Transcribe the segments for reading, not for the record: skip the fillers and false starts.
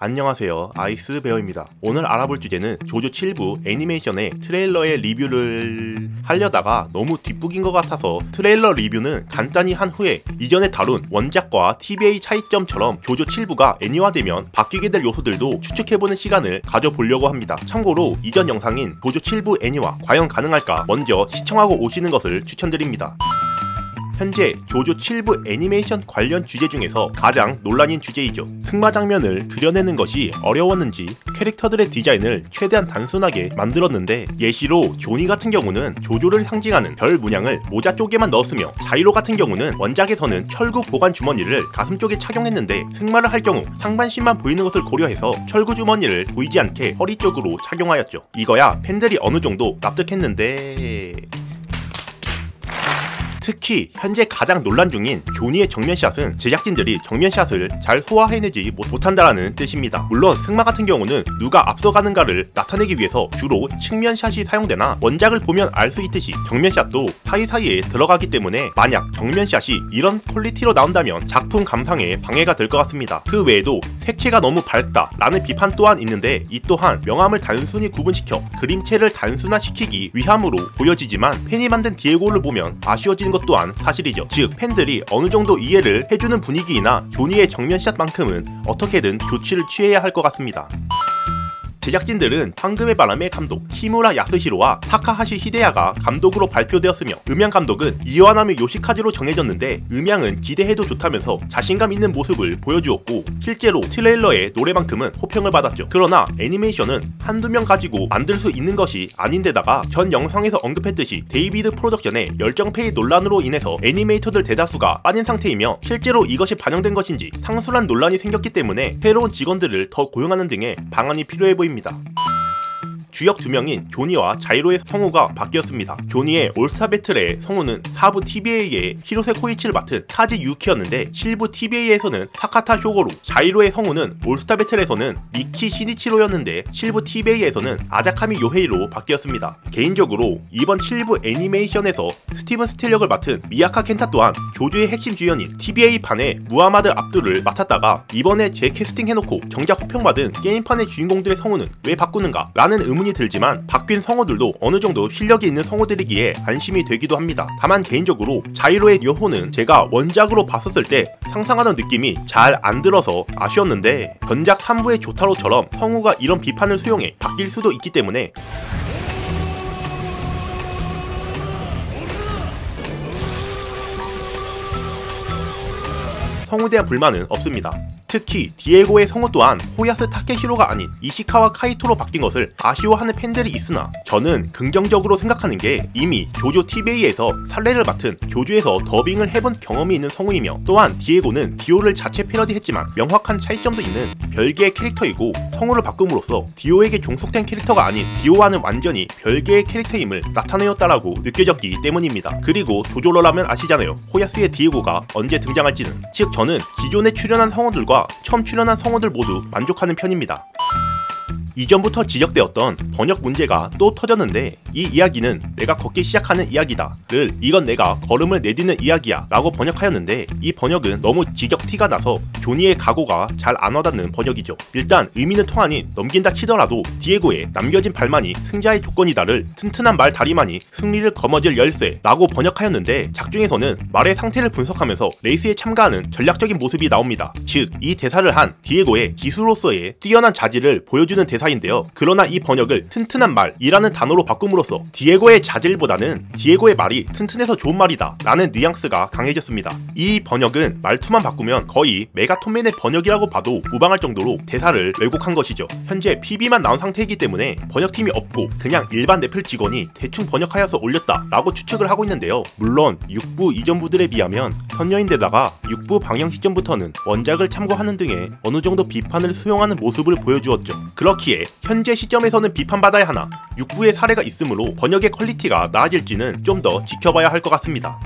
안녕하세요, 아이스베어입니다. 오늘 알아볼 주제는 조조 7부 애니메이션의 트레일러의 리뷰를 하려다가 너무 뒷북인 것 같아서 트레일러 리뷰는 간단히 한 후에 이전에 다룬 원작과 TVA 차이점처럼 조조 7부가 애니화되면 바뀌게 될 요소들도 추측해보는 시간을 가져보려고 합니다. 참고로 이전 영상인 조조 7부 애니화 과연 가능할까 먼저 시청하고 오시는 것을 추천드립니다. 현재 조조 7부 애니메이션 관련 주제 중에서 가장 논란인 주제이죠. 승마 장면을 그려내는 것이 어려웠는지 캐릭터들의 디자인을 최대한 단순하게 만들었는데, 예시로 조니 같은 경우는 조조를 상징하는 별 문양을 모자 쪽에만 넣었으며, 자이로 같은 경우는 원작에서는 철구 보관 주머니를 가슴 쪽에 착용했는데 승마를 할 경우 상반신만 보이는 것을 고려해서 철구 주머니를 보이지 않게 허리 쪽으로 착용하였죠. 이거야 팬들이 어느 정도 납득했는데, 특히 현재 가장 논란 중인 조니의 정면샷은 제작진들이 정면샷을 잘 소화해내지 못한다라는 뜻입니다. 물론 승마 같은 경우는 누가 앞서가는가를 나타내기 위해서 주로 측면샷이 사용되나, 원작을 보면 알 수 있듯이 정면샷도 사이사이에 들어가기 때문에 만약 정면샷이 이런 퀄리티로 나온다면 작품 감상에 방해가 될 것 같습니다. 그 외에도 색채가 너무 밝다 라는 비판 또한 있는데, 이 또한 명암을 단순히 구분시켜 그림체를 단순화시키기 위함으로 보여지지만 팬이 만든 디에고를 보면 아쉬워지는 것 또한 사실이죠. 즉 팬들이 어느 정도 이해를 해주는 분위기이나 조니의 정면샷만큼은 어떻게든 조치를 취해야 할 것 같습니다. 제작진들은 황금의 바람의 감독 히무라 야스히로와 타카하시 히데야가 감독으로 발표되었으며, 음향 감독은 이와나미 요시카즈로 정해졌는데, 음향은 기대해도 좋다면서 자신감 있는 모습을 보여주었고, 실제로 트레일러의 노래만큼은 호평을 받았죠. 그러나 애니메이션은 한두 명 가지고 만들 수 있는 것이 아닌데다가 전 영상에서 언급했듯이 데이비드 프로덕션의 열정페이 논란으로 인해서 애니메이터들 대다수가 빠진 상태이며, 실제로 이것이 반영된 것인지 상술한 논란이 생겼기 때문에 새로운 직원들을 더 고용하는 등의 방안이 필요해 보입니다. 주역 2명인 조니와 자이로의 성우가 바뀌었습니다. 조니의 올스타 배틀의 성우는 4부 TVA의 히로세 코이치를 맡은 카지 유키였는데, 7부 TVA에서는 타카타 쇼고루, 자이로의 성우는 올스타 배틀에서는 미키 시니치로였는데 7부 TVA에서는 아자카미 요헤이로 바뀌었습니다. 개인적으로 이번 7부 애니메이션에서 스티븐 스틸 역을 맡은 미야카 켄타 또한 조조의 핵심 주연인 TVA판의 무하마드 압두를 맡았다가 이번에 재캐스팅 해놓고 정작 호평받은 게임판의 주인공들의 성우는 왜 바꾸는가 라는 의문이 들지만, 바뀐 성우들도 어느 정도 실력이 있는 성우들이기에 안심이 되기도 합니다. 다만 개인적으로 자이로의 요호는 제가 원작으로 봤었을 때 상상하던 느낌이 잘 안 들어서 아쉬웠는데, 전작 3부의 조타로처럼 성우가 이런 비판을 수용해 바뀔 수도 있기 때문에 성우에 대한 불만은 없습니다. 특히 디에고의 성우 또한 호야스 타케시로가 아닌 이시카와 카이토로 바뀐 것을 아쉬워하는 팬들이 있으나, 저는 긍정적으로 생각하는 게 이미 조조 TVA에서 살레를 맡은 조조에서 더빙을 해본 경험이 있는 성우이며, 또한 디에고는 디오를 자체 패러디했지만 명확한 차이점도 있는 별개의 캐릭터이고, 성우를 바꿈으로써 디오에게 종속된 캐릭터가 아닌 디오와는 완전히 별개의 캐릭터임을 나타내었다라고 느껴졌기 때문입니다. 그리고 조조러라면 아시잖아요. 호야스의 디에고가 언제 등장할지는. 즉 저는 기존에 출연한 성우들과 처음 출연한 성우들 모두 만족하는 편입니다. 이전부터 지적되었던 번역 문제가 또 터졌는데, 이 이야기는 내가 걷기 시작하는 이야기다를 이건 내가 걸음을 내딛는 이야기야 라고 번역하였는데, 이 번역은 너무 지적티가 나서 조니의 각오가 잘 안 와닿는 번역이죠. 일단 의미는 통하니 넘긴다 치더라도 디에고의 남겨진 발만이 승자의 조건이다를 튼튼한 말 다리만이 승리를 거머쥘 열쇠 라고 번역하였는데, 작중에서는 말의 상태를 분석하면서 레이스에 참가하는 전략적인 모습이 나옵니다. 즉 이 대사를 한 디에고의 기수로서의 뛰어난 자질을 보여주는 대사인데요. 그러나 이 번역을 튼튼한 말이라는 단어로 바꿈으로써 디에고의 자질보다는 디에고의 말이 튼튼해서 좋은 말이다 라는 뉘앙스가 강해졌습니다. 이 번역은 말투만 바꾸면 거의 메가톤맨의 번역이라고 봐도 무방할 정도로 대사를 왜곡한 것이죠. 현재 PB만 나온 상태이기 때문에 번역팀이 없고 그냥 일반 넷플 직원이 대충 번역하여서 올렸다 라고 추측을 하고 있는데요. 물론 6부 이전부들에 비하면 선녀인데다가 6부 방영 시점부터는 원작을 참고하는 등의 어느 정도 비판을 수용하는 모습을 보여주었죠. 그렇기에 현재 시점에서는 비판받아야 하나 6부의 사례가 있으므로 번역의 퀄리티가 나아질지는 좀 더 지켜봐야 할 것 같습니다.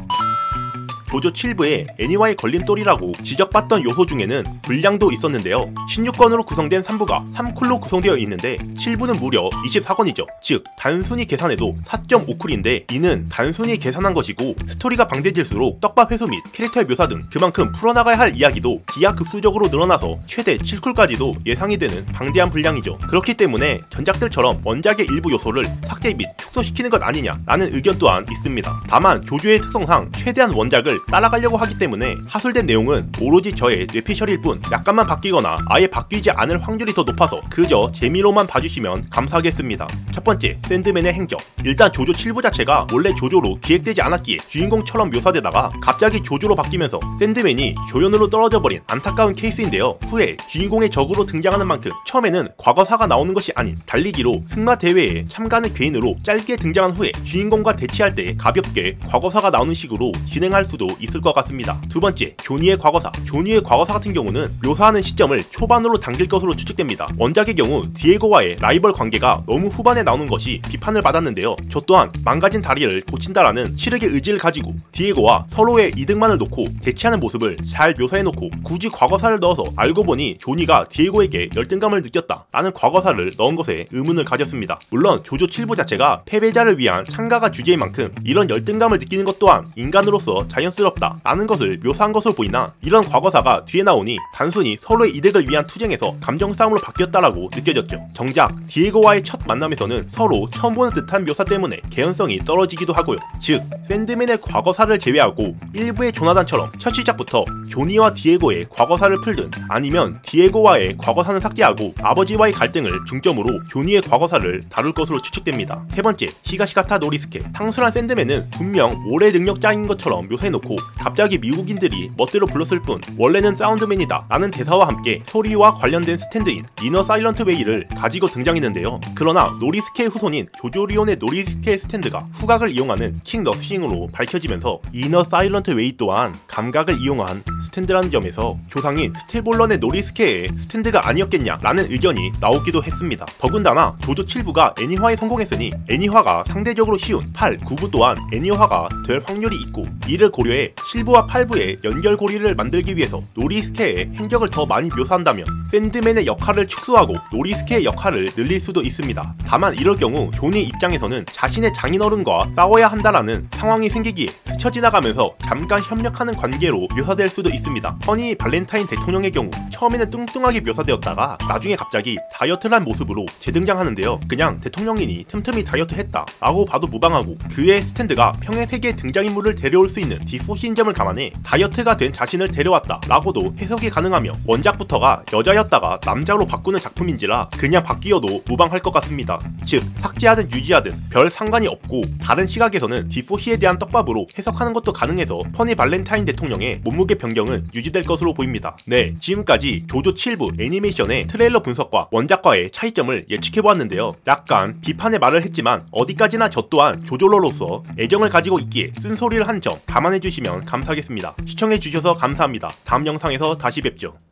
조조 7부의 애니화의 걸림돌이라고 지적받던 요소 중에는 분량도 있었는데요. 16권으로 구성된 3부가 3쿨로 구성되어 있는데 7부는 무려 24권이죠. 즉 단순히 계산해도 4.5쿨인데 이는 단순히 계산한 것이고 스토리가 방대질수록 떡밥 회수 및 캐릭터의 묘사 등 그만큼 풀어나가야 할 이야기도 기하급수적으로 늘어나서 최대 7쿨까지도 예상이 되는 방대한 분량이죠. 그렇기 때문에 전작들처럼 원작의 일부 요소를 삭제 및 축소시키는 것 아니냐라는 의견 또한 있습니다. 다만 조조의 특성상 최대한 원작을 따라가려고 하기 때문에 하술된 내용은 오로지 저의 뇌피셜일 뿐 약간만 바뀌거나 아예 바뀌지 않을 확률이 더 높아서 그저 재미로만 봐주시면 감사하겠습니다. 첫 번째, 샌드맨의 행적. 일단 조조 7부 자체가 원래 조조로 기획되지 않았기에 주인공처럼 묘사되다가 갑자기 조조로 바뀌면서 샌드맨이 조연으로 떨어져 버린 안타까운 케이스인데요. 후에 주인공의 적으로 등장하는 만큼 처음에는 과거사가 나오는 것이 아닌 달리기로 승마 대회에 참가하는 괴인으로 짧게 등장한 후에 주인공과 대치할 때 가볍게 과거사가 나오는 식으로 진행할 수도 있을 것 같습니다. 두 번째, 조니의 과거사. 조니의 과거사 같은 경우는 묘사하는 시점을 초반으로 당길 것으로 추측됩니다. 원작의 경우 디에고와의 라이벌 관계가 너무 후반에 나오는 것이 비판을 받았는데요. 저 또한 망가진 다리를 고친다라는 치르게 의지를 가지고 디에고와 서로의 이득만을 놓고 대치하는 모습을 잘 묘사해놓고 굳이 과거사를 넣어서 알고 보니 조니가 디에고에게 열등감을 느꼈다 라는 과거사를 넣은 것에 의문을 가졌습니다. 물론 조조 7부 자체가 패배자를 위한 참가가 주제인 만큼 이런 열등감을 느끼는 것 또한 인간으로서 자연스럽다 라는 것을 묘사한 것으로 보이나 이런 과거사가 뒤에 나오니 단순히 서로의 이득을 위한 투쟁에서 감정 싸움으로 바뀌었다라고 느껴졌죠. 정작 디에고와의 첫 만남에서는 서로 처음 보는 듯한 묘사 때문에 개연성이 떨어지기도 하고요. 즉 샌드맨의 과거사를 제외하고 일부의 조나단처럼 첫 시작부터 조니와 디에고의 과거사를 풀든 아니면 디에고와의 과거사는 삭제하고 아버지와의 갈등을 중점으로 조니의 과거사를 다룰 것으로 추측됩니다. 세 번째, 히가시가타 노리스케. 상술한 샌드맨은 분명 오래 능력자인 것처럼 묘사해놓고 갑자기 미국인들이 멋대로 불렀을 뿐 원래는 사운드맨이다 라는 대사와 함께 소리와 관련된 스탠드인 이너 사일런트 웨이를 가지고 등장했는데요. 그러나 노리스케의 후손인 조조리온의 노리스케의 스탠드가 후각을 이용하는 킹 너싱으로 밝혀지면서 이너 사일런트 웨이 또한 감각을 이용한 스탠드라는 점에서 조상인 스틸볼런의 노리스케의 스탠드가 아니었겠냐라는 의견이 나오기도 했습니다. 더군다나 조조 7부가 애니화에 성공했으니 애니화가 상대적으로 쉬운 8, 9부 또한 애니화가 될 확률이 있고 이를 고려해 7부와 8부의 연결고리를 만들기 위해서 노리스케의 행적을 더 많이 묘사한다면 샌드맨의 역할을 축소하고 노리스케의 역할을 늘릴 수도 있습니다. 다만 이럴 경우 조니 입장에서는 자신의 장인어른과 싸워야 한다라는 상황이 생기기에 스쳐 지나가면서 잠깐 협력하는 관계로 묘사될 수도 있습니다. 허니 발렌타인 대통령의 경우 처음에는 뚱뚱하게 묘사되었다가 나중에 갑자기 다이어트란 모습으로 재등장하는데요. 그냥 대통령이니 틈틈이 다이어트 했다 라고 봐도 무방하고 그의 스탠드가 평행 세계의 등장인물을 데려올 수 있는 디포시인 점을 감안해 다이어트가 된 자신을 데려왔다 라고도 해석이 가능하며 원작부터가 여자였다가 남자로 바꾸는 작품인지라 그냥 바뀌어도 무방할 것 같습니다. 즉 삭제하든 유지하든 별 상관이 없고 다른 시각에서는 디포시에 대한 떡밥으로 해석하는 것도 가능해서 허니 발렌타인 대통령의 몸무게 변경은 유지될 것으로 보입니다. 네, 지금까지 조조 7부 애니메이션의 트레일러 분석과 원작과의 차이점을 예측해보았는데요. 약간 비판의 말을 했지만 어디까지나 저 또한 조조러로서 애정을 가지고 있기에 쓴소리를 한 점 감안해주시면 감사하겠습니다. 시청해주셔서 감사합니다. 다음 영상에서 다시 뵙죠.